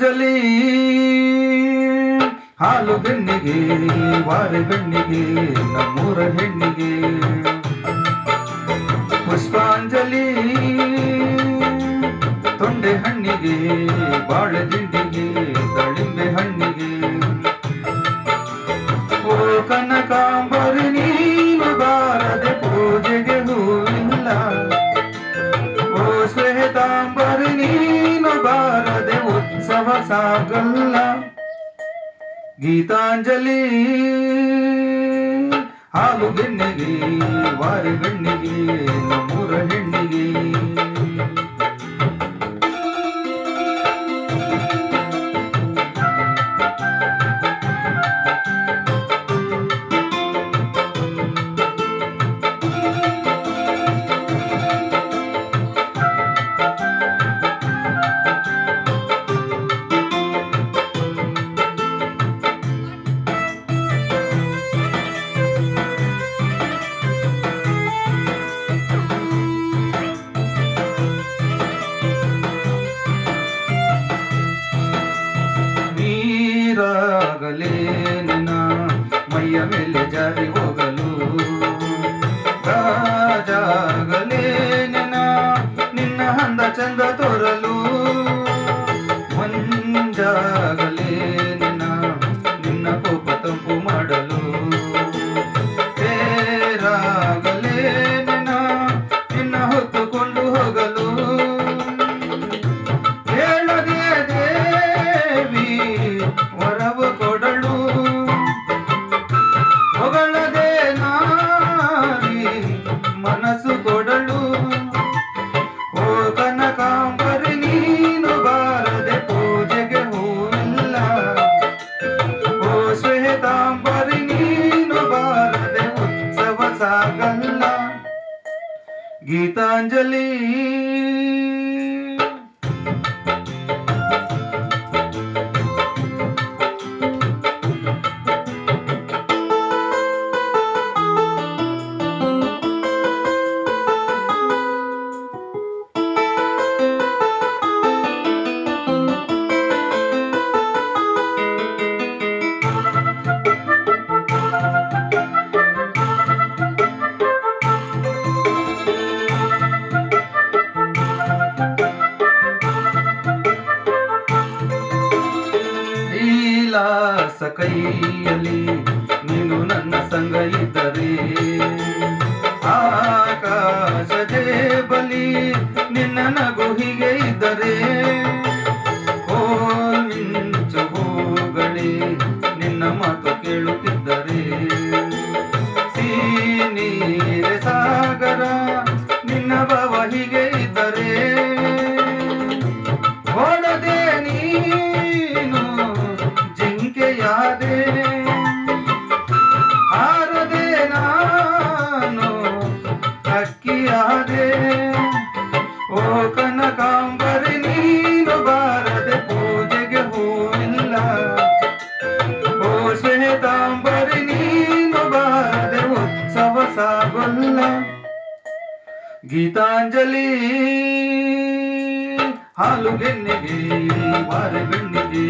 ಗೀತಾಂಜಲಿ ಹಾಲು ಬೆನ್ನಿಗೆ ವಾರೆ ಬೆಣ್ಣಿಗೆ ನಮ್ಮೂರ ಹೆಣ್ಣಿಗೆ ಪುಷ್ಪಾಂಜಲಿ ತೊಂಡೆ ಹಣ್ಣಿಗೆ ಬಾಳೆ ದಿಂಡಿಗೆ ದಾಳಿಂಬೆ ಹಣ್ಣಿಗೆ ಓ ಕನಕಾಂಬರಿ ನೀನು ಬಾರದೆ ಪೂಜೆಗೆ ಹೂವಿಲ್ಲ ಓ ಶ್ವೇತಾಂಬರಿ ನೀನು ಬಾರದೆ ಉತ್ಸವ ಸಾಗಲ್ಲ ಗೀತಾಂಜಲಿ ಹಾಲು ಬೆನ್ನಿಗೆ ವಾರೆ ಬೆಣ್ಣಿಗೆ ನಮ್ಮೂರ ಹೆಣ್ಣಿಗೆ ನೀರಾಗಲೇ ನಿನ್ನ ಮೈಯ ಮೇಲೆ ಜಾರಿ ಹೋಗಲು ರಾಜಾಗಲೇ ನಿನ್ನ ಅಂದ ಚಂದ ತೋರಲು ಮಂಜಾಗಲೇ ನಿನ್ನ ಕೋಪ ತಂಪು ಮಾಡಲು ತೇರಾಗಲೇ ನಿನ್ನ ಹೊತ್ತುಕೊಂಡು ಹೋಗಲು ಹೇಳದೆ ದೇವಿ ವರವು ಕೊಡಲು ಹೊಗಳದೆ ನಾರಿ ಮನಸ್ಸು ಕೊಡಲು ಓ ಕನಕಾಂಬರಿ ನೀನು ಬಾರದೆ ಪೂಜೆಗೆ ಹೂವಿಲ್ಲ ಓ ಶ್ವೇತಾಂಬರಿ ನೀನು ಬಾರದೆ ಉತ್ಸವ ಸಾಗಲ್ಲ ಗೀತಾಂಜಲಿ ಕೈಯಲ್ಲಿ ನೀನು ನನ್ನ ಸಂಗ ಇದ್ದರೆ ಆಕಾಶದೇ ಬಲಿ ನಿನ್ನ ನಗು ಹೀಗೆ ಇದ್ದರೆ ಓ ಮಿಂಚು ಹೋಗಳಿ ನಿನ್ನ ಮಾತು ಕೇಳುತ್ತಿದ್ದರೆ ನೀರೆ ಸಾಗರ ನಿನ್ನ ಭಾವ ಹೀಗೆ ಇದ್ದರೆ ಓಡದೆ ನೀನು ಜಿಂಕೆಯಾದೆ ಹಾರದೆ ನಾನು ಹಕ್ಕಿಯಾದೆ ಓ ಕನಕಾಂಬರಿ ನೀನು ಬಾರದೆ ಪೂಜೆಗೆ ಹೂವಿಲ್ಲ ಓ ಶ್ವೇತಾಂಬರಿ ನೀನು ಬಾರದೆ ಉತ್ಸವ ಸಾಗಲ್ಲ ಗೀತಾಂಜಲಿ ಹಾಲು ಬೆನ್ನಿಗೆ ವಾರೆ ಬೆಣ್ಣಿಗೆ